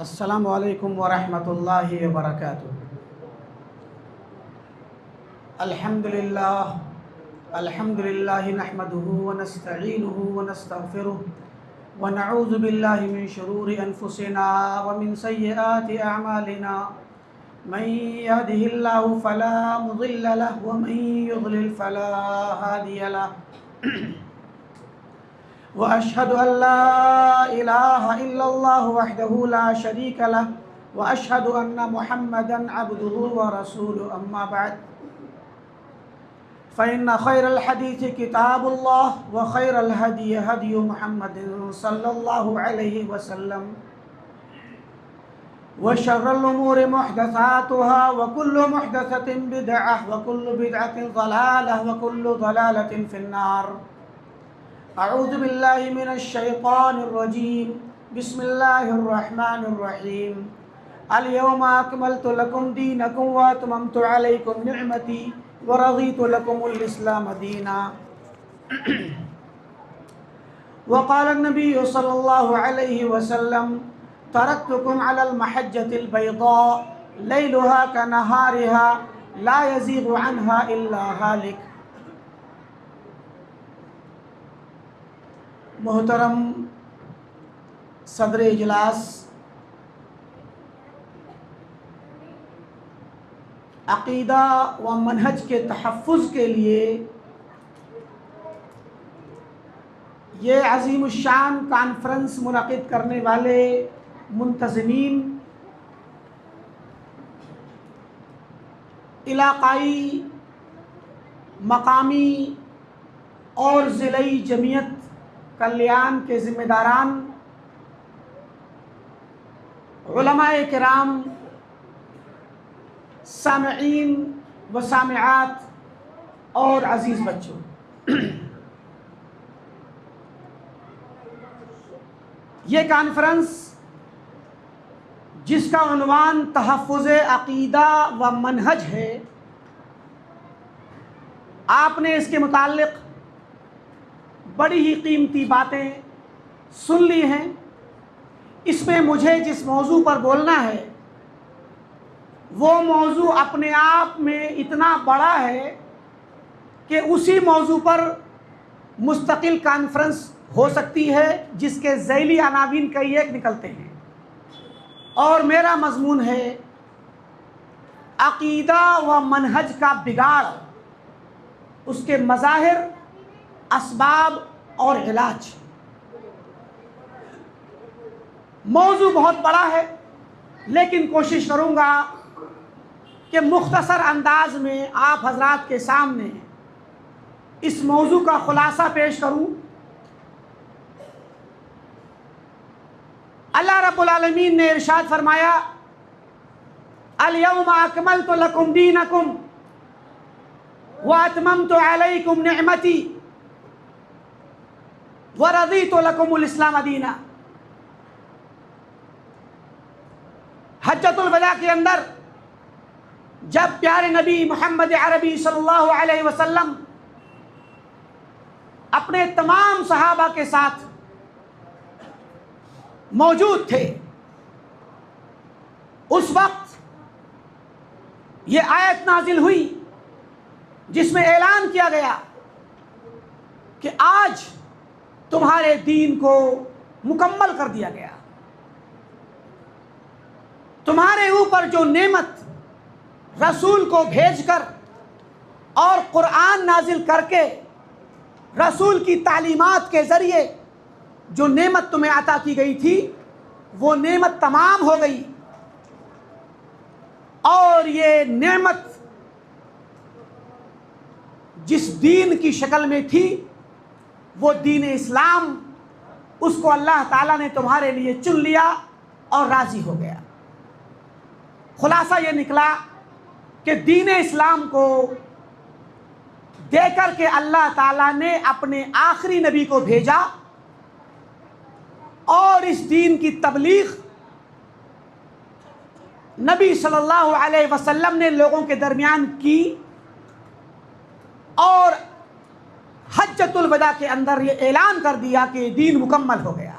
السلام علیکم ورحمۃ اللہ وبرکاتہ۔ الحمد للہ نحمده ونستعینه ونستغفره ونعوذ باللہ من شرور انفسنا ومن سیئات اعمالنا، من يهده اللہ فلا مضل له ومن يضلل فلا هادی له، وأشهد أن لا إله إلا الله وحده لا شريك له، وأشهد أن محمدا عبده ورسوله، أما بعد فإن خير الحديث كتاب الله وخير الهدي هدي محمد صلى الله عليه وسلم، وشر الأمور محدثاتها وكل محدثة بدعة وكل بدعة ضلالة وكل ضلالة في النار۔ اعوذ باللہ من الشیطان الرجیم، بسم اللہ الرحمن الرحیم۔ اليوم اکملت لکم دینکم واتممت علیکم نعمتی ورضیت لکم الاسلام دینا۔ وقال النبی صلی اللہ علیہ وسلم: ترکتکم علی المحجۃ البیضاء لیلها کنہارها لا یزیغ عنها الا ہالک۔ محترم صدر اجلاس، عقیدہ و منہج کے تحفظ کے لیے یہ عظیم الشان کانفرنس منعقد کرنے والے منتظمین، علاقائی، مقامی اور ضلعی جمعیت کلیان کے ذمہ داران، علماء کرام، سامعین و سامعات اور عزیز بچوں، یہ کانفرنس جس کا عنوان تحفظ عقیدہ و منہج ہے، آپ نے اس کے متعلق بڑی ہی قیمتی باتیں سن لی ہیں۔ اس میں مجھے جس موضوع پر بولنا ہے وہ موضوع اپنے آپ میں اتنا بڑا ہے کہ اسی موضوع پر مستقل کانفرنس ہو سکتی ہے، جس کے ذیلی عناوین کئی ایک نکلتے ہیں، اور میرا مضمون ہے عقیدہ و منہج کا بگاڑ، اس کے مظاہر، اسباب اور علاج۔ موضوع بہت بڑا ہے، لیکن کوشش کروں گا کہ مختصر انداز میں آپ حضرات کے سامنے اس موضوع کا خلاصہ پیش کروں۔ اللہ رب العالمین نے ارشاد فرمایا: اليوم اکملت لکم دینکم واتممت علیکم نعمتی ورضیت لکم الاسلام دینا۔ حجۃ الوداع کے اندر جب پیارے نبی محمد عربی صلی اللہ علیہ وسلم اپنے تمام صحابہ کے ساتھ موجود تھے، اس وقت یہ آیت نازل ہوئی جس میں اعلان کیا گیا کہ آج تمہارے دین کو مکمل کر دیا گیا، تمہارے اوپر جو نعمت رسول کو بھیج کر اور قرآن نازل کر کے رسول کی تعلیمات کے ذریعے جو نعمت تمہیں عطا کی گئی تھی، وہ نعمت تمام ہو گئی، اور یہ نعمت جس دین کی شکل میں تھی وہ دین اسلام، اس کو اللہ تعالیٰ نے تمہارے لیے چن لیا اور راضی ہو گیا۔ خلاصہ یہ نکلا کہ دین اسلام کو دے کر کے اللہ تعالیٰ نے اپنے آخری نبی کو بھیجا، اور اس دین کی تبلیغ نبی صلی اللہ علیہ وسلم نے لوگوں کے درمیان کی، اور حجۃ الوداع کے اندر یہ اعلان کر دیا کہ دین مکمل ہو گیا۔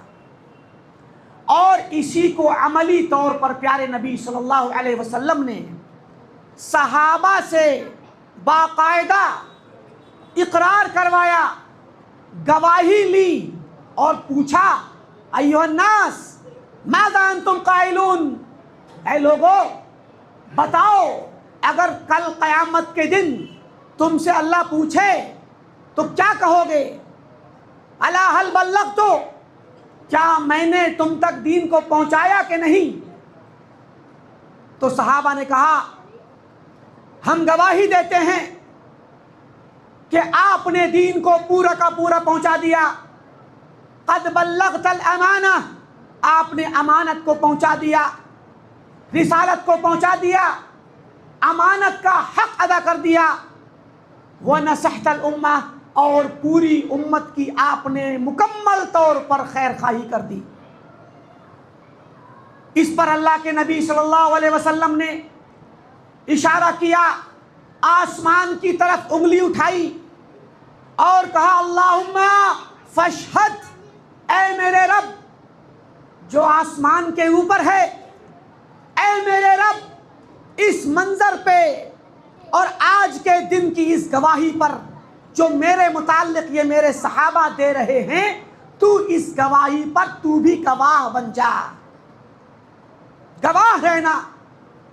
اور اسی کو عملی طور پر پیارے نبی صلی اللہ علیہ وسلم نے صحابہ سے باقاعدہ اقرار کروایا، گواہی لی اور پوچھا ایھا الناس ماذا انتم قائلون، اے لوگو بتاؤ اگر کل قیامت کے دن تم سے اللہ پوچھے تو کیا کہو گے؟ الا هل بلغت، کیا میں نے تم تک دین کو پہنچایا کہ نہیں؟ تو صحابہ نے کہا ہم گواہی دیتے ہیں کہ آپ نے دین کو پورا کا پورا پہنچا دیا، قد بلغت الامانہ، آپ نے امانت کو پہنچا دیا، رسالت کو پہنچا دیا، امانت کا حق ادا کر دیا، ونصحت الامہ، اور پوری امت کی آپ نے مکمل طور پر خیر خواہی کر دی۔ اس پر اللہ کے نبی صلی اللہ علیہ وسلم نے اشارہ کیا، آسمان کی طرف انگلی اٹھائی اور کہا اللہم فاشہد، اے میرے رب جو آسمان کے اوپر ہے، اے میرے رب اس منظر پہ اور آج کے دن کی اس گواہی پر جو میرے متعلق یہ میرے صحابہ دے رہے ہیں، تو اس گواہی پر تو بھی گواہ بن جا، گواہ رہنا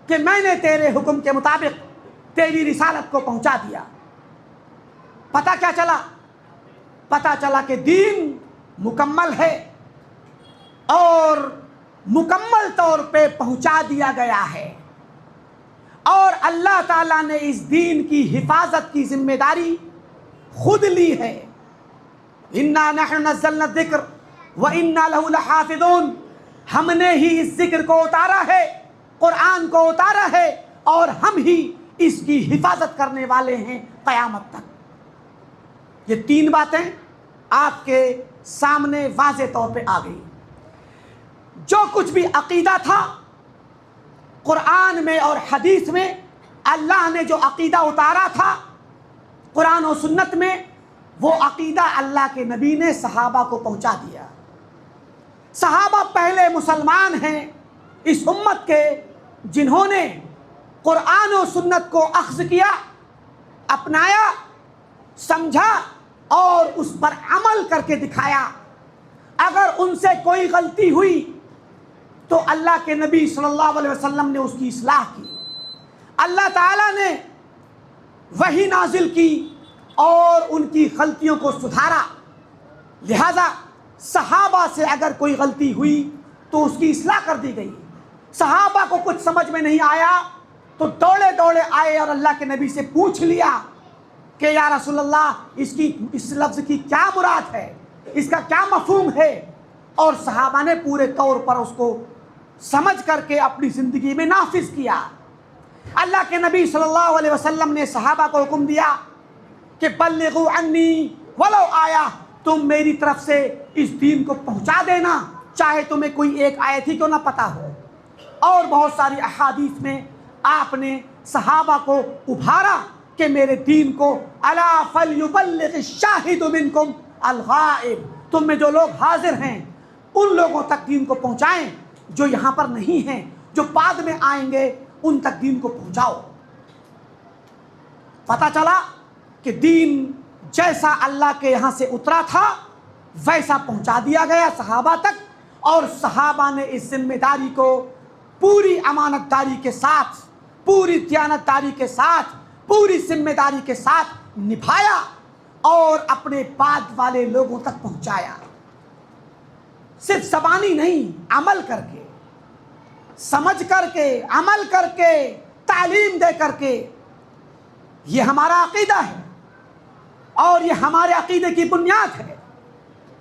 کہ میں نے تیرے حکم کے مطابق تیری رسالت کو پہنچا دیا۔ پتہ کیا چلا؟ پتہ چلا کہ دین مکمل ہے اور مکمل طور پہ پہنچا دیا گیا ہے، اور اللہ تعالیٰ نے اس دین کی حفاظت کی ذمہ داری خود لی ہے۔ اِنَّا نَحْنُ نَزَّلْنَا الذِّكْرَ وَإِنَّا لَهُ لَحَافِظُونَ، ہم نے ہی اس ذکر کو اتارا ہے، قرآن کو اتارا ہے، اور ہم ہی اس کی حفاظت کرنے والے ہیں قیامت تک۔ یہ تین باتیں آپ کے سامنے واضح طور پہ آ گئی۔ جو کچھ بھی عقیدہ تھا قرآن میں اور حدیث میں، اللہ نے جو عقیدہ اتارا تھا قرآن و سنت میں، وہ عقیدہ اللہ کے نبی نے صحابہ کو پہنچا دیا۔ صحابہ پہلے مسلمان ہیں اس امت کے جنہوں نے قرآن و سنت کو اخذ کیا، اپنایا، سمجھا اور اس پر عمل کر کے دکھایا۔ اگر ان سے کوئی غلطی ہوئی تو اللہ کے نبی صلی اللہ علیہ وسلم نے اس کی اصلاح کی، اللہ تعالیٰ نے وحی نازل کی اور ان کی غلطیوں کو سدھارا۔ لہذا صحابہ سے اگر کوئی غلطی ہوئی تو اس کی اصلاح کر دی گئی۔ صحابہ کو کچھ سمجھ میں نہیں آیا تو دوڑے دوڑے آئے اور اللہ کے نبی سے پوچھ لیا کہ یا رسول اللہ اس لفظ کی کیا مراد ہے، اس کا کیا مفہوم ہے، اور صحابہ نے پورے طور پر اس کو سمجھ کر کے اپنی زندگی میں نافذ کیا۔ اللہ کے نبی صلی اللہ علیہ وسلم نے صحابہ کو حکم دیا کہ بلغوا عنی ولو آیا، تم میری طرف سے اس دین کو پہنچا دینا، چاہے تمہیں کوئی ایک آیت ہی کیوں نہ پتہ ہو۔ اور بہت ساری احادیث میں آپ نے صحابہ کو ابھارا کہ میرے دین کو الا فلیبلغ الشاہد منکم الغائب، تم میں جو لوگ حاضر ہیں ان لوگوں تک دین کو پہنچائیں، جو یہاں پر نہیں ہیں، جو بعد میں آئیں گے ان تک دین کو پہنچاؤ۔ پتہ چلا کہ دین جیسا اللہ کے یہاں سے اترا تھا ویسا پہنچا دیا گیا صحابہ تک، اور صحابہ نے اس ذمہ داری کو پوری امانت داری کے ساتھ، پوری دیانت داری کے ساتھ، پوری ذمہ داری کے ساتھ نبھایا اور اپنے بعد والے لوگوں تک پہنچایا۔ صرف زبانی نہیں، عمل کر کے، سمجھ کر کے، عمل کر کے، تعلیم دے کر کے۔ یہ ہمارا عقیدہ ہے اور یہ ہمارے عقیدے کی بنیاد ہے۔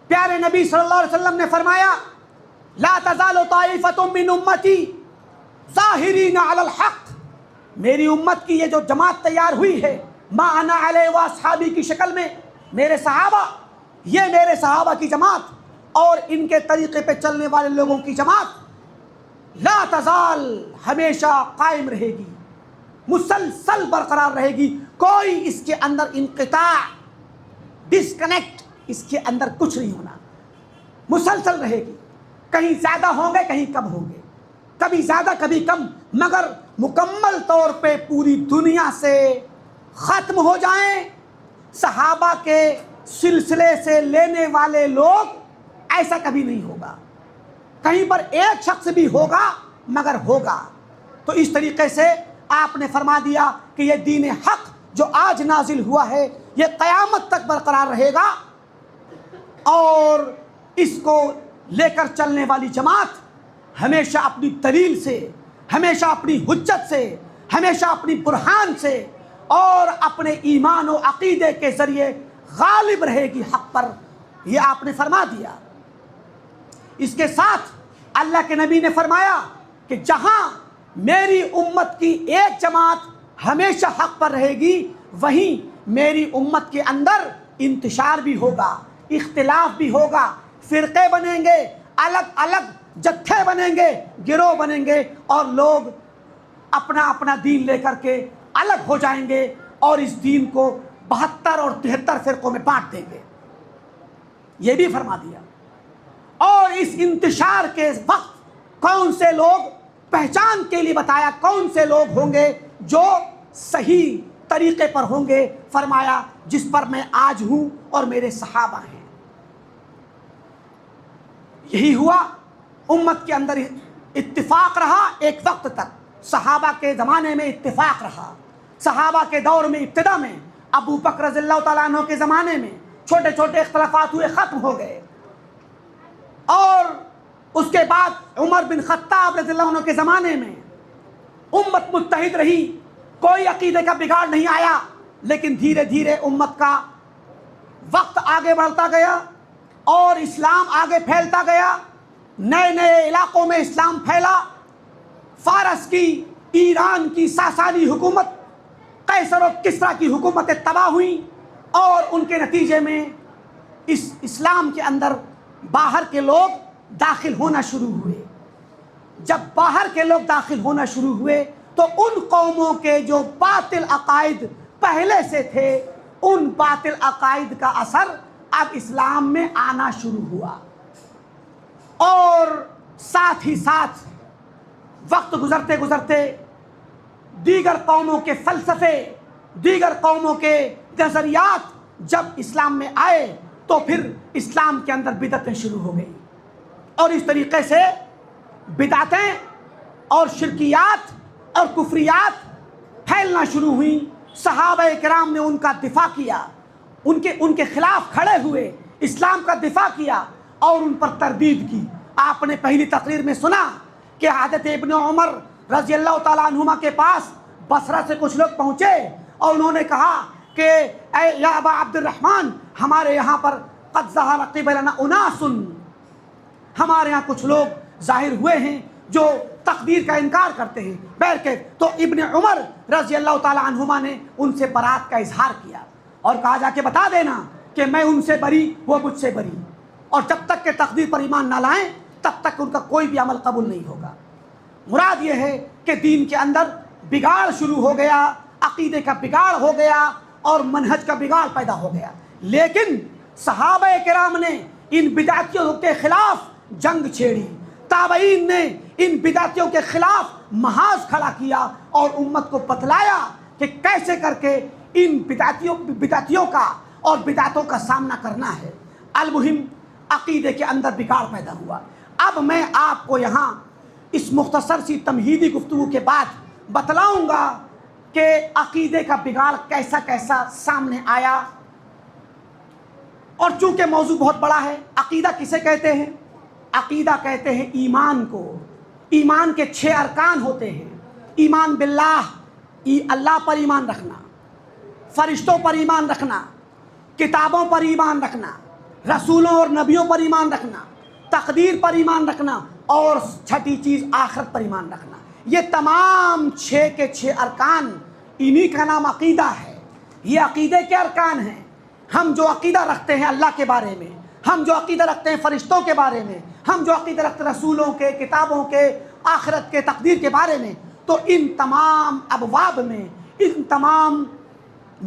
پیارے نبی صلی اللہ علیہ وسلم نے فرمایا لا تزال طائفۃ من امتی ظاہرین علی الحق، میری امت کی یہ جو جماعت تیار ہوئی ہے ما انا علیہ واصحابی کی شکل میں، میرے صحابہ، یہ میرے صحابہ کی جماعت اور ان کے طریقے پہ چلنے والے لوگوں کی جماعت لا تزال، ہمیشہ قائم رہے گی، مسلسل برقرار رہے گی، کوئی اس کے اندر انقطاع، ڈسکنیکٹ اس کے اندر کچھ نہیں ہونا، مسلسل رہے گی۔ کہیں زیادہ ہوں گے کہیں کم ہوں گے، کبھی زیادہ کبھی کم، مگر مکمل طور پہ پوری دنیا سے ختم ہو جائیں صحابہ کے سلسلے سے لینے والے لوگ، ایسا کبھی نہیں ہوگا۔ کہیں پر ایک شخص بھی ہوگا مگر ہوگا۔ تو اس طریقے سے آپ نے فرما دیا کہ یہ دین حق جو آج نازل ہوا ہے یہ قیامت تک برقرار رہے گا، اور اس کو لے کر چلنے والی جماعت ہمیشہ اپنی دلیل سے، ہمیشہ اپنی حجت سے، ہمیشہ اپنی برہان سے اور اپنے ایمان و عقیدے کے ذریعے غالب رہے گی حق پر، یہ آپ نے فرما دیا۔ اس کے ساتھ اللہ کے نبی نے فرمایا کہ جہاں میری امت کی ایک جماعت ہمیشہ حق پر رہے گی، وہیں میری امت کے اندر انتشار بھی ہوگا، اختلاف بھی ہوگا، فرقے بنیں گے، الگ الگ جتھے بنیں گے، گروہ بنیں گے، اور لوگ اپنا اپنا دین لے کر کے الگ ہو جائیں گے اور اس دین کو 72 اور 73 فرقوں میں بانٹ دیں گے، یہ بھی فرما دیا۔ اور اس انتشار کے وقت کون سے لوگ، پہچان کے لیے بتایا کون سے لوگ ہوں گے جو صحیح طریقے پر ہوں گے، فرمایا جس پر میں آج ہوں اور میرے صحابہ ہیں۔ یہی ہوا، امت کے اندر اتفاق رہا ایک وقت تک، صحابہ کے زمانے میں اتفاق رہا، صحابہ کے دور میں ابتدا میں، ابو بکر رضی اللہ تعالیٰ عنہ کے زمانے میں چھوٹے چھوٹے اختلافات ہوئے، ختم ہو گئے، اور اس کے بعد عمر بن خطاب رضی اللہ عنہ کے زمانے میں امت متحد رہی، کوئی عقیدے کا بگاڑ نہیں آیا، لیکن دھیرے دھیرے امت کا وقت آگے بڑھتا گیا اور اسلام آگے پھیلتا گیا، نئے نئے علاقوں میں اسلام پھیلا، فارس کی، ایران کی ساسانی حکومت، قیصر و کسریٰ کی حکومتیں تباہ ہوئیں، اور ان کے نتیجے میں اس اسلام کے اندر باہر کے لوگ داخل ہونا شروع ہوئے۔ جب باہر کے لوگ داخل ہونا شروع ہوئے تو ان قوموں کے جو باطل عقائد پہلے سے تھے، ان باطل عقائد کا اثر اب اسلام میں آنا شروع ہوا، اور ساتھ ہی ساتھ وقت گزرتے گزرتے دیگر قوموں کے فلسفے، دیگر قوموں کے نظریات جب اسلام میں آئے تو پھر اسلام کے اندر بدعتیں شروع ہو گئیں، اور اس طریقے سے بدعتیں اور شرکیات اور کفریات پھیلنا شروع ہوئیں۔ صحابہ کرام نے ان کا دفاع کیا، ان کے خلاف کھڑے ہوئے، اسلام کا دفاع کیا اور ان پر تردید کی۔ آپ نے پہلی تقریر میں سنا کہ حضرت ابن عمر رضی اللہ تعالیٰ عنہما کے پاس بصرہ سے کچھ لوگ پہنچے اور انہوں نے کہا کہ اے یا ابا عبد الرحمن، ہمارے یہاں پر قد ظہر قبلنا اناس، ہمارے یہاں کچھ لوگ ظاہر ہوئے ہیں جو تقدیر کا انکار کرتے ہیں، بہرکیف تو ابن عمر رضی اللہ تعالیٰ عنہما نے ان سے برات کا اظہار کیا اور کہا جا کے بتا دینا کہ میں ان سے بری، وہ مجھ سے بری، اور جب تک کہ تقدیر پر ایمان نہ لائیں تب تک ان کا کوئی بھی عمل قبول نہیں ہوگا۔ مراد یہ ہے کہ دین کے اندر بگاڑ شروع ہو گیا، عقیدے کا بگاڑ ہو گیا اور منہج کا بگاڑ پیدا ہو گیا، لیکن صحابہ کرام نے ان بدعتیوں کے خلاف جنگ چھیڑی، تابعین نے ان بدعتیوں کے خلاف محاذ کھڑا کیا اور امت کو بتلایا کہ کیسے کر کے ان بدعتیوں کا اور بدعتوں کا سامنا کرنا ہے۔ المہم عقیدے کے اندر بگاڑ پیدا ہوا۔ اب میں آپ کو یہاں اس مختصر سی تمہیدی گفتگو کے بعد بتلاؤں گا کہ عقیدے کا بگاڑ کیسا کیسا سامنے آیا، اور چونکہ موضوع بہت بڑا ہے، عقیدہ کسے کہتے ہیں؟ عقیدہ کہتے ہیں ایمان کو۔ ایمان کے 6 ارکان ہوتے ہیں: ایمان باللہ، اللہ پر ایمان رکھنا، فرشتوں پر ایمان رکھنا، کتابوں پر ایمان رکھنا، رسولوں اور نبیوں پر ایمان رکھنا، تقدیر پر ایمان رکھنا، اور چھٹی چیز آخرت پر ایمان رکھنا۔ یہ تمام 6 کے 6 ارکان، انہی کا نام عقیدہ ہے۔ یہ عقیدے کے ارکان ہیں۔ ہم جو عقیدہ رکھتے ہیں اللہ کے بارے میں، ہم جو عقیدہ رکھتے ہیں فرشتوں کے بارے میں، ہم جو عقیدہ رکھتے ہیں رسولوں کے، کتابوں کے، آخرت کے، تقدیر کے بارے میں، تو ان تمام ابواب میں، ان تمام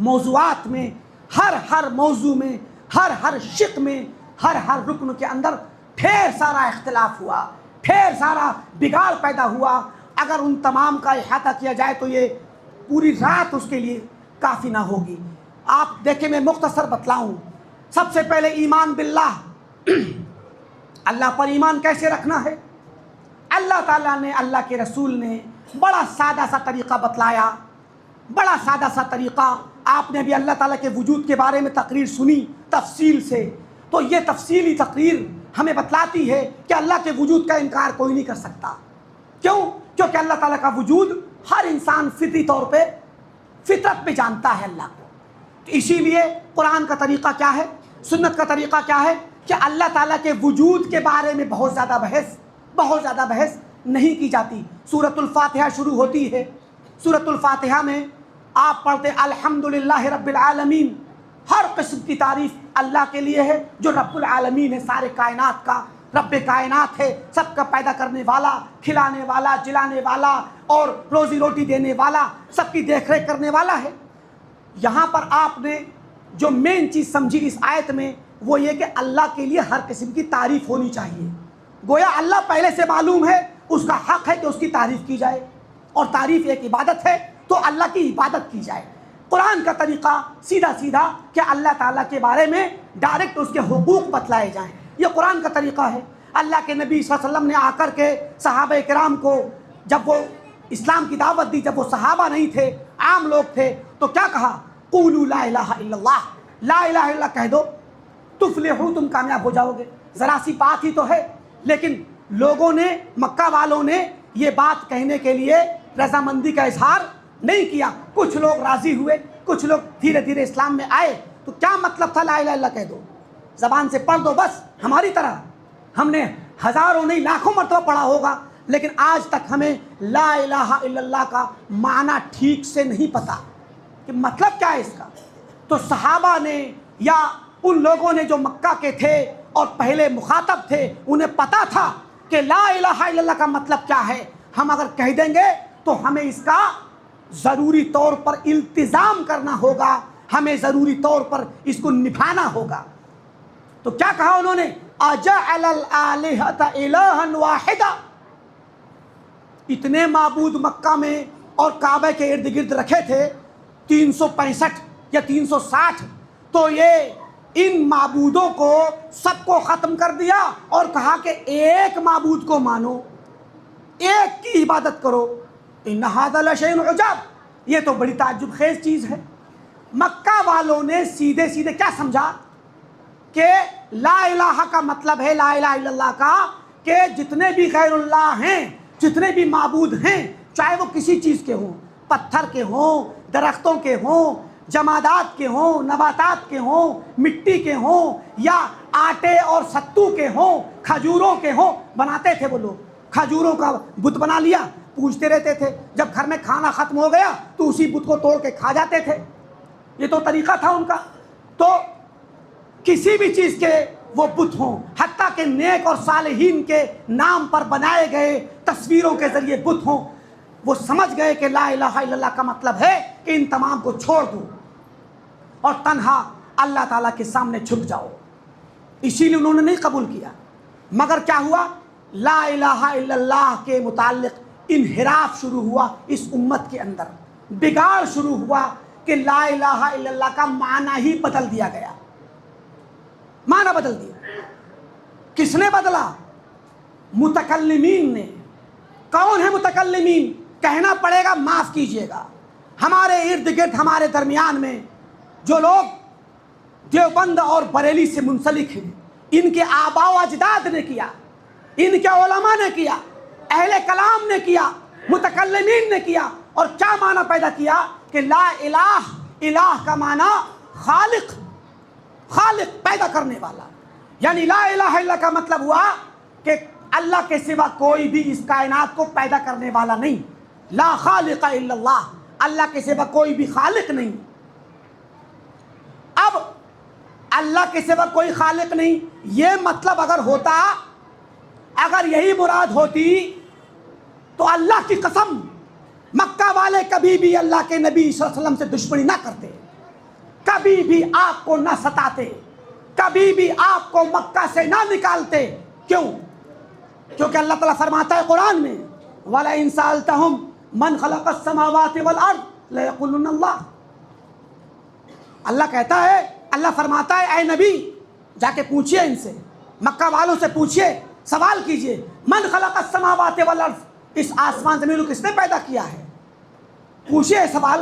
موضوعات میں، ہر موضوع میں، ہر شق میں، ہر رکن کے اندر ڈھیر سارا اختلاف ہوا، ڈھیر سارا بگاڑ پیدا ہوا، اگر ان تمام کا احاطہ کیا جائے تو یہ پوری رات اس کے لیے کافی نہ ہوگی۔ آپ دیکھیں، میں مختصر بتلاؤں۔ سب سے پہلے ایمان باللہ، اللہ پر ایمان کیسے رکھنا ہے؟ اللہ تعالیٰ نے، اللہ کے رسول نے بڑا سادہ سا طریقہ بتلایا، بڑا سادہ سا طریقہ۔ آپ نے بھی اللہ تعالیٰ کے وجود کے بارے میں تقریر سنی تفصیل سے، تو یہ تفصیلی تقریر ہمیں بتلاتی ہے کہ اللہ کے وجود کا انکار کوئی نہیں کر سکتا۔ کیوں؟ کیونکہ اللہ تعالیٰ کا وجود ہر انسان فطری طور پہ، فطرت پہ جانتا ہے اللہ کو۔ تو اسی لیے قرآن کا طریقہ کیا ہے، سنت کا طریقہ کیا ہے کہ اللہ تعالیٰ کے وجود کے بارے میں بہت زیادہ بحث نہیں کی جاتی۔ سورۃ الفاتحہ شروع ہوتی ہے، سورۃ الفاتحہ میں آپ پڑھتے الحمدللہ رب العالمین، ہر قسم کی تعریف اللہ کے لیے ہے جو رب العالمین ہے، سارے کائنات کا رب کائنات ہے، سب کا پیدا کرنے والا، کھلانے والا، جلانے والا اور روزی روٹی دینے والا، سب کی دیکھ ریکھ کرنے والا ہے۔ یہاں پر آپ نے جو مین چیز سمجھی اس آیت میں وہ یہ کہ اللہ کے لیے ہر قسم کی تعریف ہونی چاہیے۔ گویا اللہ پہلے سے معلوم ہے، اس کا حق ہے کہ اس کی تعریف کی جائے، اور تعریف ایک عبادت ہے تو اللہ کی عبادت کی جائے۔ قرآن کا طریقہ سیدھا سیدھا کہ اللہ تعالیٰ کے بارے میں ڈائریکٹ اس کے حقوق بتلائے جائیں، یہ قرآن کا طریقہ ہے۔ اللہ کے نبی صلی اللہ علیہ وسلم نے آ کر کے صحابہ کرام کو جب وہ اسلام کی دعوت دی، جب وہ صحابہ نہیں تھے، عام لوگ تھے، تو کیا کہا؟ قولوا لا الہ الا اللہ، لا الہ الا اللہ کہہ دو تفلحوا، تم کامیاب ہو جاؤ گے۔ ذرا سی بات ہی تو ہے، لیکن لوگوں نے، مکہ والوں نے یہ بات کہنے کے لیے رضامندی کا اظہار نہیں کیا۔ کچھ لوگ راضی ہوئے، کچھ لوگ دھیرے دھیرے اسلام میں آئے۔ تو کیا مطلب تھا لا الہ الا اللہ کہہ دو، زبان سے پڑھ دو بس؟ ہماری طرح ہم نے ہزاروں نہیں لاکھوں مرتبہ پڑھا ہوگا، لیکن آج تک ہمیں لا الہ الا اللہ کا معنی ٹھیک سے نہیں پتا کہ مطلب کیا ہے اس کا۔ تو صحابہ نے یا ان لوگوں نے جو مکہ کے تھے اور پہلے مخاطب تھے، انہیں پتا تھا کہ لا الہ الا اللہ کا مطلب کیا ہے۔ ہم اگر کہہ دیں گے تو ہمیں اس کا ضروری طور پر التزام کرنا ہوگا، ہمیں ضروری طور پر اس کو نبھانا ہوگا۔ تو کیا کہا انہوں نے؟ اجعل الآلہۃ الہا واحدا، اتنے معبود مکہ میں اور کعبہ کے ارد گرد رکھے تھے 365 یا 360، تو یہ ان معبودوں کو سب کو ختم کر دیا اور کہا کہ ایک معبود کو مانو، ایک کی عبادت کرو۔ ان ھذا لشیء عجاب، یہ تو بڑی تعجب خیز چیز ہے۔ مکہ والوں نے سیدھے سیدھے کیا سمجھا کہ لا الہ کا مطلب ہے، لا الہ الا اللہ کا، کہ جتنے بھی غیر اللہ ہیں، جتنے بھی معبود ہیں، چاہے وہ کسی چیز کے ہوں، پتھر کے ہوں، درختوں کے ہوں، جمادات کے ہوں، نباتات کے ہوں، مٹی کے ہوں، یا آٹے اور ستو کے ہوں، کھجوروں کے ہوں، بناتے تھے وہ لوگ۔ کھجوروں کا بت بنا لیا، پوجتے رہتے تھے، جب گھر میں کھانا ختم ہو گیا تو اسی بت کو توڑ کے کھا جاتے تھے۔ یہ تو طریقہ تھا ان کا۔ تو کسی بھی چیز کے وہ بت ہوں، حتیٰ کہ نیک اور صالحین کے نام پر بنائے گئے تصویروں کے ذریعے بت ہوں، وہ سمجھ گئے کہ لا الہ الا اللہ کا مطلب ہے کہ ان تمام کو چھوڑ دو اور تنہا اللہ تعالیٰ کے سامنے جھک جاؤ۔ اسی لیے انہوں نے نہیں قبول کیا۔ مگر کیا ہوا؟ لا الہ الا اللہ کے متعلق انحراف شروع ہوا، اس امت کے اندر بگاڑ شروع ہوا کہ لا الہ الا اللہ کا معنی ہی بدل دیا گیا۔ معنی بدل دیا۔ کس نے بدلا؟ متکلمین نے۔ کون ہے متکلمین؟ کہنا پڑے گا، معاف کیجئے گا، ہمارے ارد گرد، ہمارے درمیان میں جو لوگ دیوبند اور بریلی سے منسلک ہیں، ان کے آباء و اجداد نے کیا، ان کے علماء نے کیا، اہل کلام نے کیا، متکلمین نے کیا، اور کیا معنی پیدا کیا کہ لا الہ، الہ کا معنی خالق، خالق پیدا کرنے والا۔ یعنی لا الہ الا اللہ کا مطلب ہوا کہ اللہ کے سوا کوئی بھی اس کائنات کو پیدا کرنے والا نہیں۔ لا خالق الا اللہ، اللہ کے سوا کوئی بھی خالق نہیں۔ اب اللہ کے سوا کوئی خالق نہیں، یہ مطلب اگر ہوتا، اگر یہی مراد ہوتی، تو اللہ کی قسم مکہ والے کبھی بھی اللہ کے نبی صلی اللہ علیہ وسلم سے دشمنی نہ کرتے، کبھی بھی آپ کو نہ ستاتے، کبھی بھی آپ کو مکہ سے نہ نکالتے۔ کیوں؟ کیونکہ اللہ تعالیٰ فرماتا ہے قرآن میں وَلَئِن سَأَلْتَهُمْ مَنْ خَلَقَ السَّمَاوَاتِ وَالْأَرْضِ لَيَقُولُنَّ اللَّهُ. اللہ کہتا ہے، اللہ فرماتا ہے اے نبی جا کے پوچھئے ان سے، مکہ والوں سے پوچھئے، سوال کیجئے، من خلق السماوات والارض، اس آسمان زمین کو کس نے پیدا کیا ہے؟ پوچھئے سوال.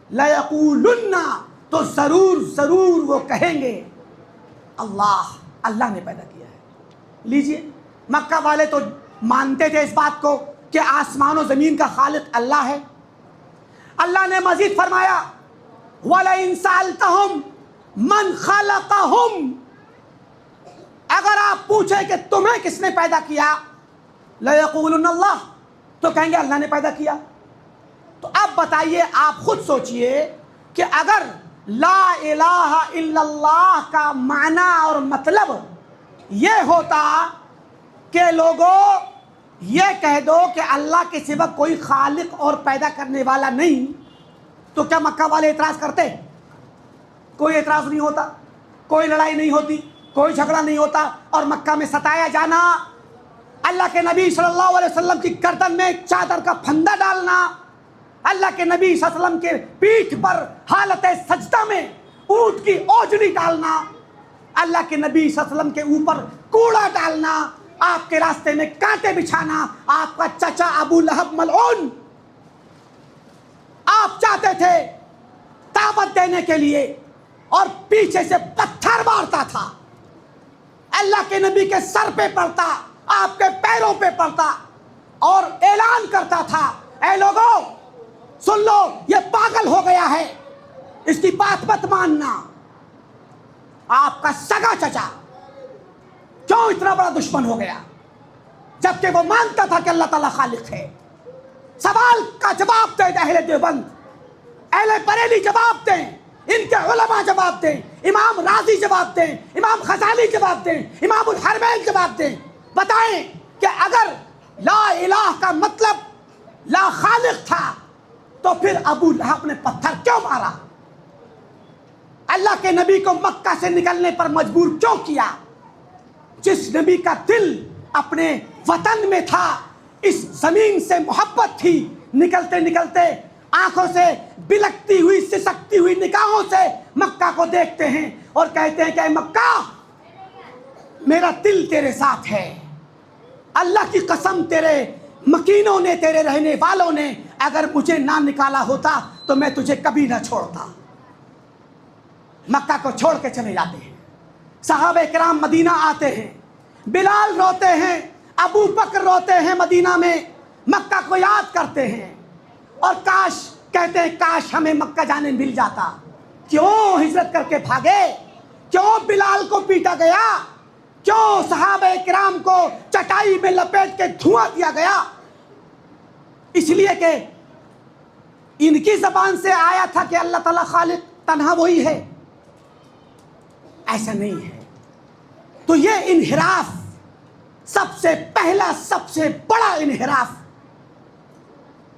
لَيَقُولُنَّ، تو ضرور وہ کہیں گے اللہ نے پیدا کیا ہے. لیجئے، مکہ والے تو مانتے تھے اس بات کو کہ آسمان و زمین کا خالق اللہ ہے. اللہ نے مزید فرمایا وَلَئِن سَأَلْتَهُمْ مَنْ خَلَقَهُمْ، اگر آپ پوچھیں کہ تمہیں کس نے پیدا کیا، لَيَقُولُنَّ اللَّهُ، تو کہیں گے اللہ نے پیدا کیا. تو اب بتائیے، آپ خود سوچئے کہ اگر لا الہ الا اللہ کا معنی اور مطلب یہ ہوتا کہ لوگوں یہ کہہ دو کہ اللہ کے سوا کوئی خالق اور پیدا کرنے والا نہیں، تو کیا مکہ والے اعتراض کرتے؟ کوئی اعتراض نہیں ہوتا، کوئی لڑائی نہیں ہوتی، کوئی جھگڑا نہیں ہوتا، اور مکہ میں ستایا جانا، اللہ کے نبی صلی اللہ علیہ وسلم کی گردن میں چادر کا پھندا ڈالنا، اللہ کے نبی صلی اللہ علیہ وسلم کے پیٹھ پر حالت سجدہ میں اونٹ کی اوجڑی ڈالنا، اللہ کے نبی صلی اللہ علیہ وسلم کے اوپر کوڑا ڈالنا، آپ کے راستے میں کانٹے بچھانا، آپ کا چچا ابو لہب ملعون آپ چاہتے تھے دعوت دینے کے لیے اور پیچھے سے پتھر مارتا تھا، اللہ کے نبی کے سر پہ پڑتا، آپ کے پیروں پہ پڑتا اور اعلان کرتا تھا اے لوگوں سن لو، یہ پاگل ہو گیا ہے، اس کی بات مت ماننا. آپ کا سگا چچا کیوں اتنا بڑا دشمن ہو گیا جبکہ وہ مانتا تھا کہ اللہ تعالیٰ خالق ہے؟ سوال کا جواب دے اہل دیوبند، اہل بریلی جواب دیں، ان کے علماء جواب دیں، امام رازی جواب دیں، امام غزالی جواب دیں، امام الحرمین جواب دیں. بتائیں کہ اگر لا الہ کا مطلب لا خالق تھا تو پھر ابو لہب نے پتھر کیوں مارا؟ اللہ کے نبی کو مکہ سے نکلنے پر مجبور کیوں کیا؟ جس نبی کا دل اپنے وطن میں تھا، اس زمین سے محبت تھی، نکلتے نکلتے آنکھوں سے بلکتی ہوئی سسکتی ہوئی نگاہوں سے مکہ کو دیکھتے ہیں اور کہتے ہیں کہ اے مکہ میرا دل تیرے ساتھ ہے، اللہ کی قسم تیرے مکینوں نے، تیرے رہنے والوں نے اگر مجھے نہ نکالا ہوتا تو میں تجھے کبھی نہ چھوڑتا. مکہ کو چھوڑ کے چلے جاتے ہیں، صحابہ کرام مدینہ آتے ہیں، بلال روتے ہیں، ابو بکر روتے ہیں، مدینہ میں مکہ کو یاد کرتے ہیں اور کاش کہتے ہیں کاش ہمیں مکہ جانے مل جاتا. کیوں ہجرت کر کے بھاگے؟ کیوں بلال کو پیٹا گیا؟ کیوں صحابہ کرام کو چٹائی میں لپیٹ کے دھواں دیا گیا؟ اس لیے کہ ان کی زبان سے آیا تھا کہ اللہ تعالیٰ خالق تنہا وہی ہے. ایسا نہیں ہے. تو یہ انحراف سب سے پہلا، سب سے بڑا انحراف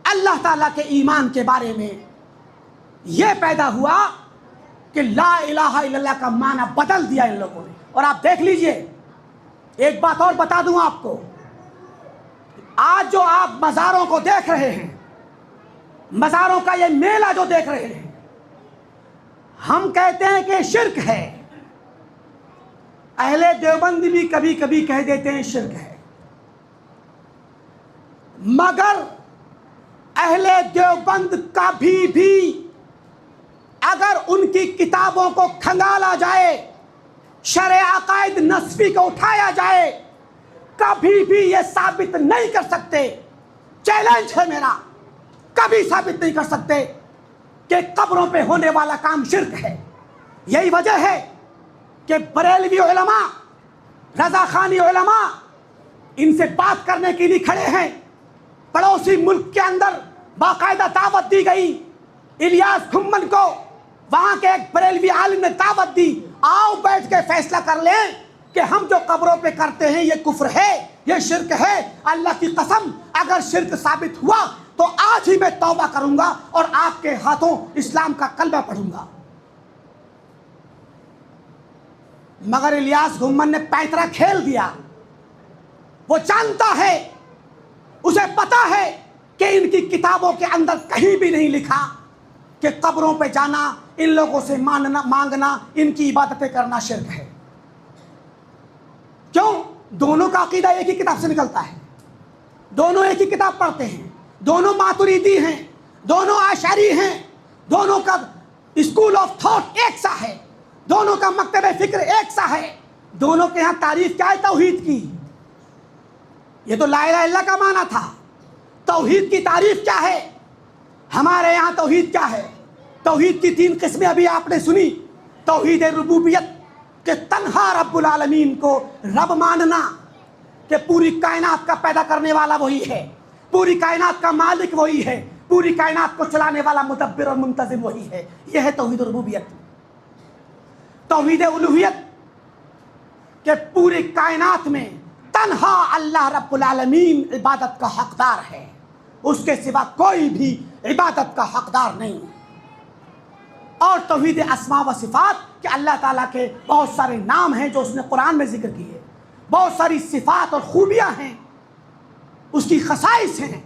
اللہ تعالیٰ کے ایمان کے بارے میں یہ پیدا ہوا کہ لا الہ الا اللہ کا معنی بدل دیا ان لوگوں نے. اور آپ دیکھ لیجئے، ایک بات اور بتا دوں آپ کو، آج جو آپ مزاروں کو دیکھ رہے ہیں، مزاروں کا یہ میلہ جو دیکھ رہے ہیں، ہم کہتے ہیں کہ شرک ہے. اہل دیوبند بھی کبھی کبھی کہہ دیتے ہیں شرک ہے، مگر اہل دیوبند کا بھی اگر ان کی کتابوں کو کھنگالا جائے، شرع عقائد نسبی کو اٹھایا جائے، کبھی بھی یہ ثابت نہیں کر سکتے، چیلنج ہے میرا، کبھی ثابت نہیں کر سکتے کہ قبروں پہ ہونے والا کام شرک ہے. یہی وجہ ہے کہ بریلوی علماء، رضا خانی علماء ان سے بات کرنے کے لیے کھڑے ہیں. پڑوسی ملک کے اندر باقاعدہ دعوت دی گئی. الیاس گھمن کو وہاں کے ایک بریلوی عالم نے دعوت دی، آؤ بیٹھ کے فیصلہ کر لیں کہ ہم جو قبروں پہ کرتے ہیں یہ کفر ہے، یہ شرک ہے. اللہ کی قسم اگر شرک ثابت ہوا تو آج ہی میں توبہ کروں گا اور آپ کے ہاتھوں اسلام کا کلمہ پڑھوں گا. مگر الیاس گھمن نے پیترا کھیل دیا. وہ جانتا ہے، اسے پتا ہے کہ ان کی کتابوں کے اندر کہیں بھی نہیں لکھا کہ قبروں پہ جانا، ان لوگوں سے مانگنا، ان کی عبادتیں کرنا شرک ہے۔ کیوں؟ دونوں کا عقیدہ ایک ہی کتاب سے نکلتا ہے، دونوں ایک ہی کتاب پڑھتے ہیں، دونوں ماتریدی ہیں، دونوں اشعری ہیں، دونوں کا اسکول آف تھاٹ ایک سا ہے، دونوں کا مکتب فکر ایک سا ہے، دونوں کے ہاں تعریف کیا ہے؟ توحید کی۔ یہ تو لا الہ الا اللہ کا معنی تھا، توحید کی تعریف کیا ہے؟ ہمارے یہاں توحید کیا ہے؟ توحید کی 3 قسمیں ابھی آپ نے سنی۔ توحید ربوبیت کہ تنہا رب العالمین کو رب ماننا، کہ پوری کائنات کا پیدا کرنے والا وہی ہے، پوری کائنات کا مالک وہی ہے، پوری کائنات کو چلانے والا مدبر اور منتظم وہی ہے، یہ ہے توحید ربوبیت۔ توحید الوہیت کہ پوری کائنات میں تنہا اللہ رب العالمین عبادت کا حقدار ہے، اس کے سوا کوئی بھی عبادت کا حقدار نہیں۔ اور توحید اسماء و صفات کہ اللہ تعالیٰ کے بہت سارے نام ہیں جو اس نے قرآن میں ذکر کیے، بہت ساری صفات اور خوبیاں ہیں، اس کی خصائص ہیں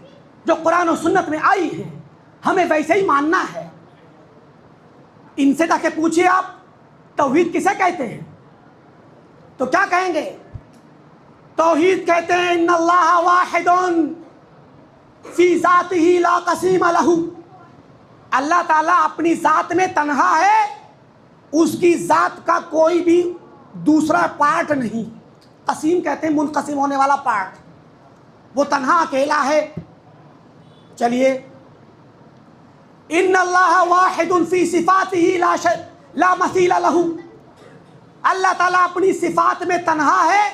جو قرآن و سنت میں آئی ہیں، ہمیں ویسے ہی ماننا ہے۔ ان سے جا کے پوچھئے آپ توحید کسے کہتے ہیں تو کیا کہیں گے؟ توحید کہتے ہیں ان اللہ واحد فی ذاتہ لا قسیم لہ، اللہ تعالیٰ اپنی ذات میں تنہا ہے، اس کی ذات کا کوئی بھی دوسرا پارٹ نہیں۔ قسیم کہتے ہیں منقسم ہونے والا پارٹ، وہ تنہا اکیلا ہے۔ چلیے، ان اللہ واحد فی صفاتہ لا مثیل لہ، اللہ تعالیٰ اپنی صفات میں تنہا ہے،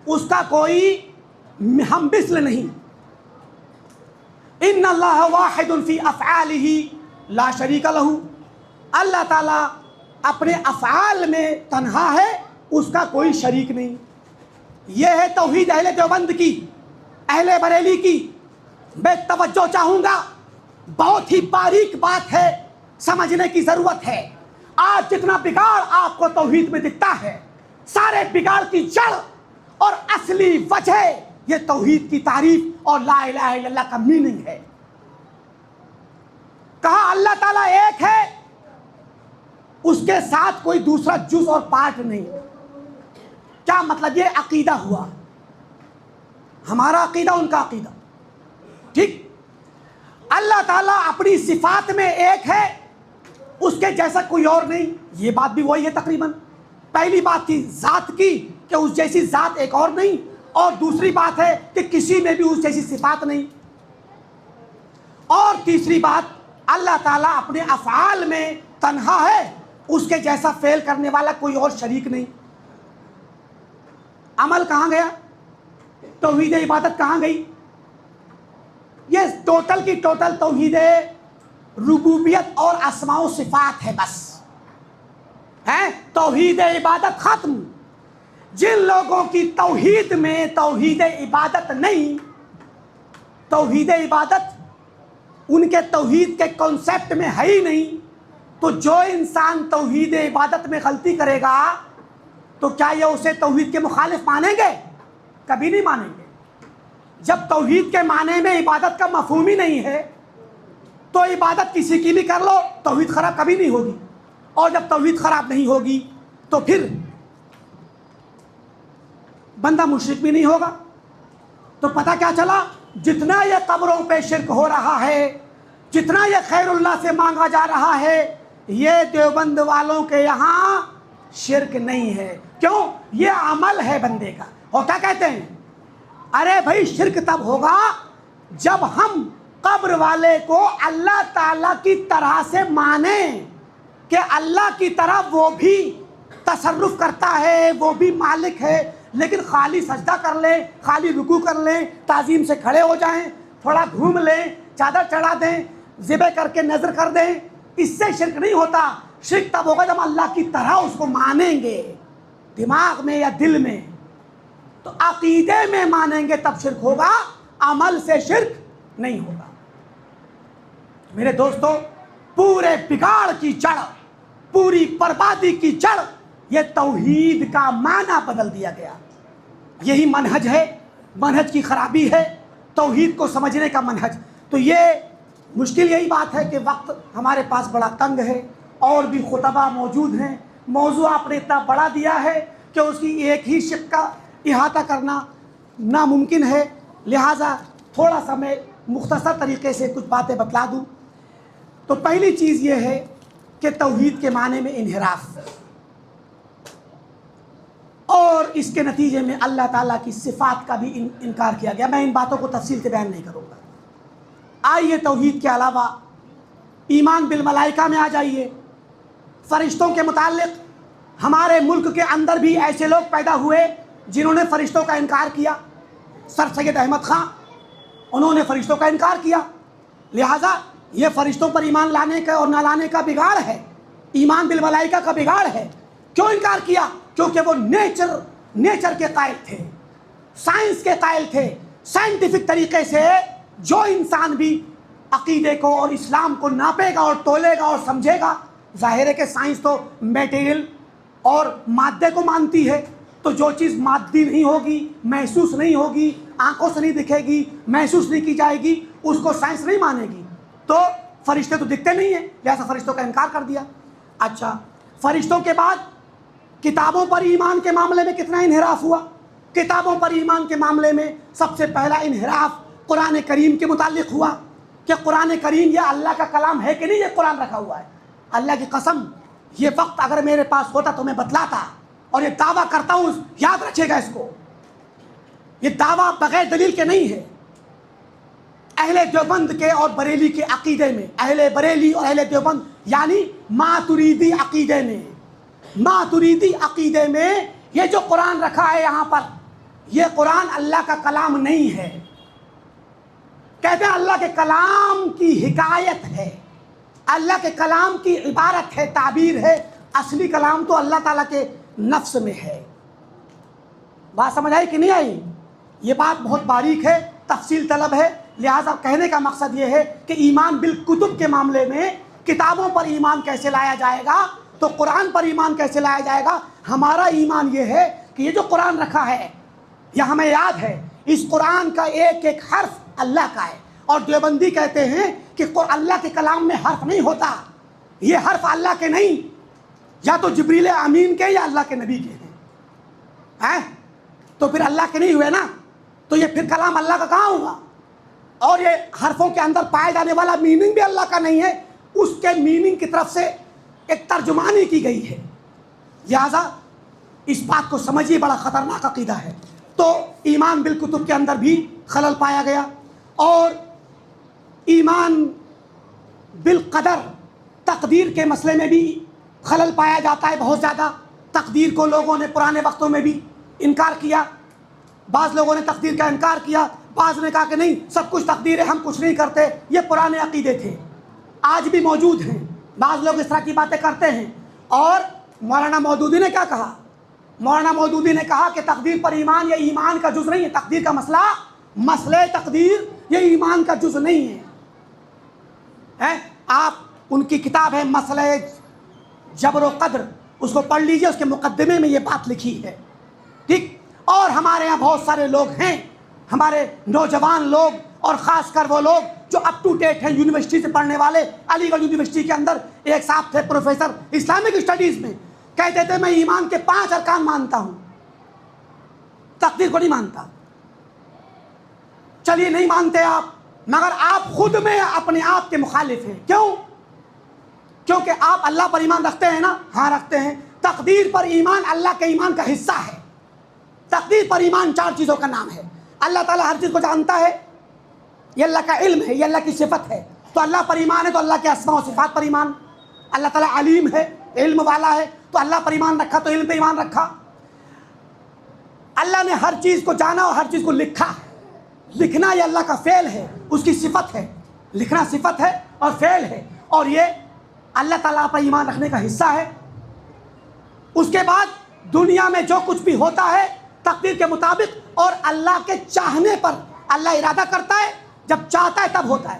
اس کا کوئی ہم مثل نہیں۔ ان اللہ واحد فی افعالہ لا شریک لہ، اللہ تعالیٰ اپنے افعال میں تنہا ہے، اس کا کوئی شریک نہیں۔ یہ ہے توحید اہل دیوبند کی، اہل بریلی کی۔ میں توجہ چاہوں گا، بہت ہی باریک بات ہے، سمجھنے کی ضرورت ہے۔ آج جتنا بگاڑ آپ کو توحید میں دکھتا ہے، سارے بگاڑ کی جڑ اور اصلی وجہ یہ توحید کی تعریف اور لا الہ الا اللہ کا میننگ ہے۔ کہا اللہ تعالیٰ ایک ہے، اس کے ساتھ کوئی دوسرا جز اور پارٹ نہیں۔ کیا مطلب؟ یہ عقیدہ ہوا، ہمارا عقیدہ ان کا عقیدہ، ٹھیک۔ اللہ تعالیٰ اپنی صفات میں ایک ہے، اس کے جیسا کوئی اور نہیں، یہ بات بھی وہی ہے تقریباً۔ پہلی بات تھی ذات کی کہ اس جیسی ذات ایک اور نہیں، اور دوسری بات ہے کہ کسی میں بھی اس جیسی صفات نہیں، اور تیسری بات اللہ تعالیٰ اپنے افعال میں تنہا ہے، اس کے جیسا فعل کرنے والا کوئی اور شریک نہیں۔ عمل کہاں گیا؟ توحید عبادت کہاں گئی؟ یہ ٹوٹل کی ٹوٹل توحید ربوبیت اور اسماء و صفات ہے، بس ہے۔ توحید عبادت ختم۔ جن لوگوں کی توحید میں توحید عبادت نہیں، توحید عبادت ان کے توحید کے کانسیپٹ میں ہے ہی نہیں، تو جو انسان توحید عبادت میں غلطی کرے گا تو کیا یہ اسے توحید کے مخالف مانیں گے؟ کبھی نہیں مانیں گے۔ جب توحید کے معنی میں عبادت کا مفہوم ہی نہیں ہے تو عبادت کسی کی بھی کر لو، توحید خراب کبھی نہیں ہوگی، اور جب توحید خراب نہیں ہوگی تو پھر بندہ مشرک بھی نہیں ہوگا۔ تو پتہ کیا چلا؟ جتنا یہ قبروں پہ شرک ہو رہا ہے، جتنا یہ خیر اللہ سے مانگا جا رہا ہے، یہ دیوبند والوں کے یہاں شرک نہیں ہے۔ کیوں؟ یہ عمل ہے بندے کا۔ اور کیا کہتے ہیں؟ ارے بھائی شرک تب ہوگا جب ہم قبر والے کو اللہ تعالیٰ کی طرح سے مانیں کہ اللہ کی طرح وہ بھی تصرف کرتا ہے، وہ بھی مالک ہے، لیکن خالی سجدہ کر لیں، خالی رکوع کر لیں، تعظیم سے کھڑے ہو جائیں، تھوڑا گھوم لیں، چادر چڑھا دیں، ذبح کر کے نذر کر دیں، اس سے شرک نہیں ہوتا۔ شرک تب ہوگا جب اللہ کی طرح اس کو مانیں گے، دماغ میں یا دل میں، تو عقیدے میں مانیں گے تب شرک ہوگا، عمل سے شرک نہیں ہوگا۔ میرے دوستو، پورے بگاڑ کی جڑ، پوری بربادی کی جڑ یہ توحید کا معنی بدل دیا گیا۔ یہی منہج ہے منہج کی خرابی ہے، توحید کو سمجھنے کا منہج۔ تو یہ مشکل یہی بات ہے کہ وقت ہمارے پاس بڑا تنگ ہے، اور بھی خطبہ موجود ہیں، موضوع آپ نے اتنا بڑا دیا ہے کہ اس کی ایک ہی شق کا احاطہ کرنا ناممکن ہے، لہٰذا تھوڑا سا میں مختصر طریقے سے کچھ باتیں بتلا دوں۔ تو پہلی چیز یہ ہے کہ توحید کے معنی میں انحراف، اور اس کے نتیجے میں اللہ تعالیٰ کی صفات کا بھی انکار کیا گیا۔ میں ان باتوں کو تفصیل سے بیان نہیں کروں گا۔ آئیے توحید کے علاوہ ایمان بالملائکہ میں آ جائیے۔ فرشتوں کے متعلق ہمارے ملک کے اندر بھی ایسے لوگ پیدا ہوئے جنہوں نے فرشتوں کا انکار کیا۔ سر سید احمد خان، انہوں نے فرشتوں کا انکار کیا، لہٰذا یہ فرشتوں پر ایمان لانے کا اور نہ لانے کا بگاڑ ہے، ایمان بالملائکہ کا بگاڑ ہے۔ کیوں انکار کیا؟ کیونکہ وہ نیچر کے قائل تھے، سائنس کے قائل تھے۔ سائنٹیفک طریقے سے جو انسان بھی عقیدے کو اور اسلام کو ناپے گا اور تولے گا اور سمجھے گا، ظاہر ہے کہ سائنس تو میٹیریل اور مادے کو مانتی ہے، تو جو چیز مادی نہیں ہوگی، محسوس نہیں ہوگی، آنکھوں سے نہیں دکھے گی، محسوس نہیں کی جائے گی، اس کو سائنس نہیں مانے گی۔ تو فرشتے تو دکھتے نہیں ہیں، لہذا فرشتوں کا انکار کر دیا۔ اچھا، فرشتوں کے بعد کتابوں پر ایمان کے معاملے میں کتنا انحراف ہوا؟ کتابوں پر ایمان کے معاملے میں سب سے پہلا انحراف قرآن کریم کے متعلق ہوا کہ قرآن کریم یہ اللہ کا کلام ہے کہ نہیں، یہ قرآن رکھا ہوا ہے۔ اللہ کی قسم، یہ وقت اگر میرے پاس ہوتا تو میں بتلاتا، اور یہ دعویٰ کرتا ہوں، یاد رکھیے گا اس کو، یہ دعویٰ بغیر دلیل کے نہیں ہے۔ اہل دیوبند کے اور بریلی کے عقیدے میں، اہل بریلی اور اہل دیوبند یعنی ماتریدی عقیدے میں یہ جو قرآن رکھا ہے یہاں پر، یہ قرآن اللہ کا کلام نہیں ہے۔ کہتے ہیں اللہ کے کلام کی حکایت ہے، اللہ کے کلام کی عبارت ہے، تعبیر ہے، اصلی کلام تو اللہ تعالیٰ کے نفس میں ہے۔ بات سمجھ آئی کہ نہیں آئی؟ یہ بات بہت باریک ہے، تفصیل طلب ہے، لہٰذا کہنے کا مقصد یہ ہے کہ ایمان بالکتب کے معاملے میں کتابوں پر ایمان کیسے لایا جائے گا، تو قرآن پر ایمان کیسے لایا جائے گا؟ ہمارا ایمان یہ ہے کہ یہ جو قرآن رکھا ہے، یہ ہمیں یاد ہے اس قرآن کا ایک ایک حرف اللہ کا ہے، اور دیوبندی کہتے ہیں کہ اللہ کے کلام میں حرف نہیں ہوتا، یہ حرف اللہ کے نہیں، یا تو جبریل امین کے یا اللہ کے نبی کے ہیں، تو پھر اللہ کے نہیں ہوئے نا، تو یہ پھر کلام اللہ کا کہاں ہوگا؟ اور یہ حرفوں کے اندر پائے جانے والا میننگ بھی اللہ کا نہیں ہے، اس کے میننگ کی طرف سے ایک ترجمانی کی گئی ہے، لہذا اس بات کو سمجھیے، بڑا خطرناک عقیدہ ہے۔ تو ایمان بالکتب کے اندر بھی خلل پایا گیا، اور ایمان بالقدر، تقدیر کے مسئلے میں بھی خلل پایا جاتا ہے بہت زیادہ۔ تقدیر کو لوگوں نے پرانے وقتوں میں بھی انکار کیا، بعض لوگوں نے تقدیر کا انکار کیا، بعض نے کہا کہ نہیں سب کچھ تقدیر ہے، ہم کچھ نہیں کرتے۔ یہ پرانے عقیدے تھے، آج بھی موجود ہیں، بعض لوگ اس طرح کی باتیں کرتے ہیں۔ اور مولانا مودودی نے کیا کہا؟ مولانا مودودی نے کہا کہ تقدیر پر ایمان یہ ایمان کا جز نہیں ہے، تقدیر کا مسئلہ تقدیر یہ ایمان کا جز نہیں ہے۔ آپ ان کی کتاب ہے مسئلہ جبر و قدر، اس کو پڑھ لیجئے، اس کے مقدمے میں یہ بات لکھی ہے، ٹھیک۔ اور ہمارے یہاں بہت سارے لوگ ہیں، ہمارے نوجوان لوگ، اور خاص کر وہ لوگ جو اپ ٹو ڈیٹ ہیں، یونیورسٹی سے پڑھنے والے۔ علی گڑھ یونیورسٹی کے اندر ایک صاحب تھے پروفیسر اسلامک اسٹڈیز میں، کہتے تھے میں ایمان کے 5 ارکان مانتا ہوں، تقدیر کو نہیں مانتا۔ چلیے نہیں مانتے آپ، مگر آپ خود میں اپنے آپ کے مخالف ہیں۔ کیوں؟ کیونکہ آپ اللہ پر ایمان رکھتے ہیں نا؟ ہاں رکھتے ہیں۔ تقدیر پر ایمان اللہ کے ایمان کا حصہ ہے۔ تقدیر پر ایمان 4 چیزوں کا نام ہے۔ اللہ تعالیٰ ہر چیز کو جانتا ہے، یہ اللہ کا علم ہے، یہ اللہ کی صفت ہے، تو اللہ پر ایمان ہے، تو اللہ کے اسماء و صفات پر ایمان۔ اللہ تعالیٰ علیم ہے، علم والا ہے، تو اللہ پر ایمان رکھا، تو علم پہ ایمان رکھا۔ اللہ نے ہر چیز کو جانا اور ہر چیز کو لکھا۔ لکھنا یہ اللہ کا فعل ہے، اس کی صفت ہے، لکھنا صفت ہے اور فعل ہے، اور یہ اللہ تعالیٰ پر ایمان رکھنے کا حصہ ہے۔ اس کے بعد دنیا میں جو کچھ بھی ہوتا ہے تقدیر کے مطابق اور اللہ کے چاہنے پر، اللہ ارادہ کرتا ہے، جب چاہتا ہے تب ہوتا ہے،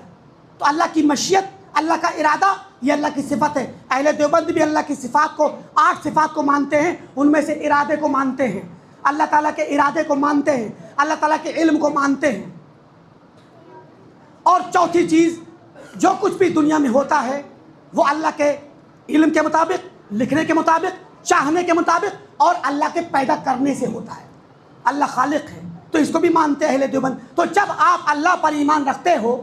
تو اللہ کی مشیت، اللہ کا ارادہ یہ اللہ کی صفت ہے۔ اہل دیوبند بھی اللہ کی صفات کو، 8 صفات کو مانتے ہیں، ان میں سے ارادے کو مانتے ہیں، اللہ تعالیٰ کے ارادے کو مانتے ہیں۔ اللہ تعالیٰ کے علم کو مانتے ہیں، اور چوتھی چیز جو کچھ بھی دنیا میں ہوتا ہے وہ اللہ کے علم کے مطابق، لکھنے کے مطابق، چاہنے کے مطابق اور اللہ کے پیدا کرنے سے ہوتا ہے۔ اللہ خالق ہے تو اس کو بھی مانتے ہیں اہل دیوبند۔ تو جب آپ اللہ پر ایمان رکھتے ہو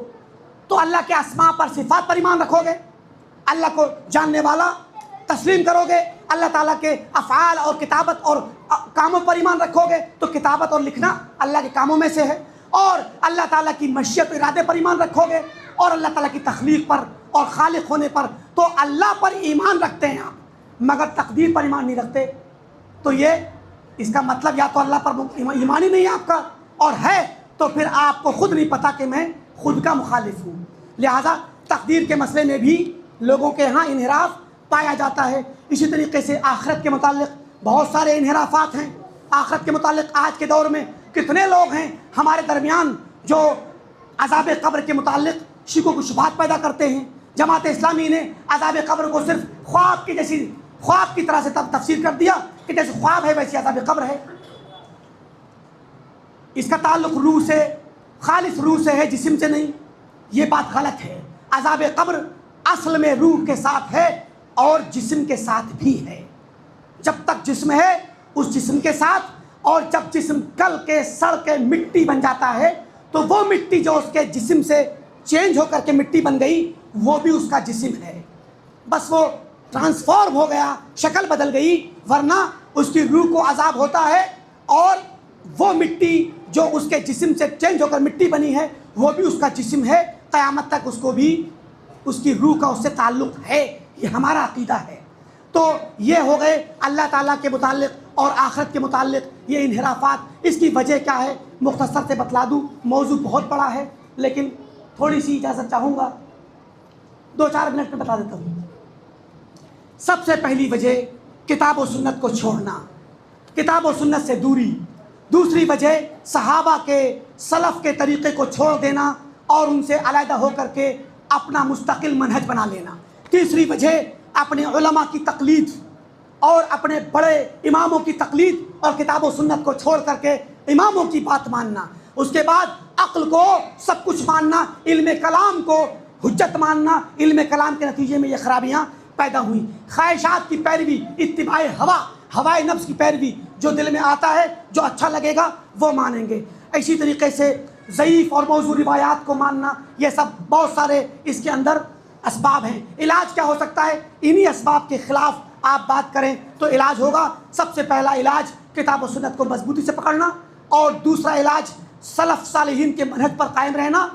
تو اللہ کے اسماء پر، صفات پر ایمان رکھو گے، اللہ کو جاننے والا تسلیم کرو گے، اللہ تعالیٰ کے افعال اور کتابت اور کاموں پر ایمان رکھو گے تو کتابت اور لکھنا اللہ کے کاموں میں سے ہے، اور اللہ تعالیٰ کی مشیت و ارادے پر ایمان رکھو گے، اور اللہ تعالیٰ کی تخلیق پر اور خالق ہونے پر۔ تو اللہ پر ایمان رکھتے ہیں آپ مگر تقدیر پر ایمان نہیں رکھتے، تو یہ اس کا مطلب یا تو اللہ پر ایمان ہی نہیں ہے آپ کا، اور ہے تو پھر آپ کو خود نہیں پتا کہ میں خود کا مخالف ہوں۔ لہٰذا تقدیر کے مسئلے میں بھی لوگوں کے ہاں انحراف پایا جاتا ہے۔ اسی طریقے سے آخرت کے متعلق بہت سارے انحرافات ہیں۔ آخرت کے متعلق آج کے دور میں کتنے لوگ ہیں ہمارے درمیان جو عذاب قبر کے متعلق شکوک و شبہات پیدا کرتے ہیں۔ جماعت اسلامی نے عذاب قبر کو صرف خواب کی طرح سے تفسیر کر دیا کہ جیسے خواب ہے ویسے عذاب قبر ہے۔ اس کا تعلق روح سے، خالص روح سے ہے، جسم سے نہیں۔ یہ بات غلط ہے۔ عذاب قبر اصل میں روح کے ساتھ ہے اور جسم کے ساتھ بھی ہے۔ جب تک جسم ہے اس جسم کے ساتھ، اور جب جسم گل کے سڑ کے مٹی بن جاتا ہے تو وہ مٹی جو اس کے جسم سے چینج ہو کر کے مٹی بن گئی وہ بھی اس کا جسم ہے، بس وہ ٹرانسفارم ہو گیا، شکل بدل گئی، ورنہ اس کی روح کو عذاب ہوتا ہے، اور وہ مٹی جو اس کے جسم سے چینج ہو کر مٹی بنی ہے وہ بھی اس کا جسم ہے، قیامت تک اس کو بھی اس کی روح کا اس سے تعلق ہے۔ یہ ہمارا عقیدہ ہے۔ تو یہ ہو گئے اللہ تعالیٰ کے متعلق اور آخرت کے متعلق یہ انحرافات۔ اس کی وجہ کیا ہے مختصر سے بتلا دوں، موضوع بہت بڑا ہے لیکن تھوڑی سی اجازت چاہوں گا، 2-4 منٹ میں بتا دیتا ہوں۔ سب سے پہلی وجہ کتاب و سنت کو چھوڑنا، کتاب و سنت سے دوری۔ دوسری وجہ صحابہ کے، سلف کے طریقے کو چھوڑ دینا اور ان سے علیحدہ ہو کر کے اپنا مستقل منہج بنا لینا۔ تیسری وجہ اپنے علماء کی تقلید اور اپنے بڑے اماموں کی تقلید اور کتاب و سنت کو چھوڑ کر کے اماموں کی بات ماننا۔ اس کے بعد عقل کو سب کچھ ماننا، علم کلام کو حجت ماننا۔ علم کلام کے نتیجے میں یہ خرابیاں پیدا ہوئیں۔ خواہشات کی پیروی، اتباع ہوائے نفس کی پیروی، جو دل میں آتا ہے، جو اچھا لگے گا وہ مانیں گے۔ اسی طریقے سے ضعیف اور موضوع روایات کو ماننا، یہ سب بہت سارے اس کے اندر اسباب ہیں۔ علاج کیا ہو سکتا ہے؟ انہی اسباب کے خلاف آپ بات کریں تو علاج ہوگا۔ سب سے پہلا علاج کتاب و سنت کو مضبوطی سے پکڑنا، اور دوسرا علاج سلف صالحین کے منہج پر قائم رہنا،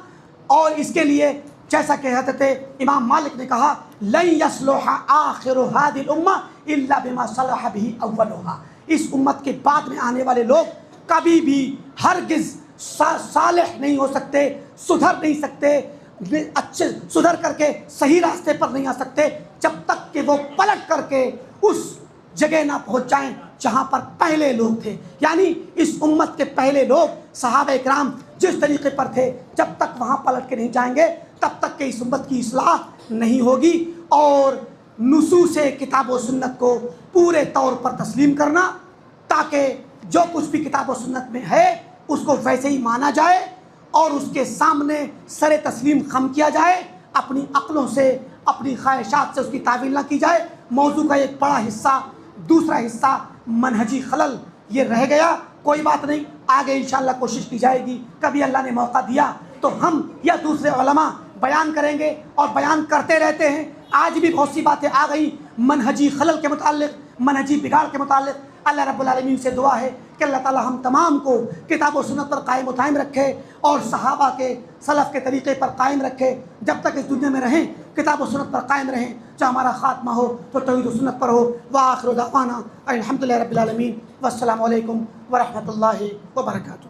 اور اس کے لیے جیسا کہ حضرت امام مالک نے کہا لن يصلح آخر هذه الامه الا بما صلح به اولها، اس امت کے بعد میں آنے والے لوگ کبھی بھی ہرگز صالح نہیں ہو سکتے، سدھر نہیں سکتے، اچھے سدھر کر کے صحیح راستے پر نہیں آ سکتے جب تک کہ وہ پلٹ کر کے اس جگہ نہ پہنچ جائیں جہاں پر پہلے لوگ تھے۔ یعنی اس امت کے پہلے لوگ صحابہ کرام جس طریقے پر تھے، جب تک وہاں پلٹ کے نہیں جائیں گے تب تک کہ اس امت کی اصلاح نہیں ہوگی۔ اور نصوص کتاب و سنت کو پورے طور پر تسلیم کرنا، تاکہ جو کچھ بھی کتاب و سنت میں ہے اس کو ویسے ہی مانا جائے اور اس کے سامنے سر تسلیم خم کیا جائے، اپنی عقلوں سے، اپنی خواہشات سے اس کی تعویل نہ کی جائے۔ موضوع کا ایک بڑا حصہ، دوسرا حصہ منہجی خلل، یہ رہ گیا، کوئی بات نہیں، آگے انشاءاللہ کوشش کی جائے گی۔ کبھی اللہ نے موقع دیا تو ہم یا دوسرے علماء بیان کریں گے، اور بیان کرتے رہتے ہیں۔ آج بھی بہت سی باتیں آ گئی منہجی خلل کے متعلق، منہجی بگاڑ کے متعلق۔ اللہ رب العالمین سے دعا ہے کہ اللہ تعالی ہم تمام کو کتاب و سنت پر قائم و دائم رکھے اور صحابہ کے، سلف کے طریقے پر قائم رکھے۔ جب تک اس دنیا میں رہیں کتاب و سنت پر قائم رہیں، چاہے ہمارا خاتمہ ہو تو توحید و سنت پر ہو۔ وآخر دعوانا الحمدللہ رب العالمین، والسلام علیکم ورحمۃ اللہ وبرکاتہ۔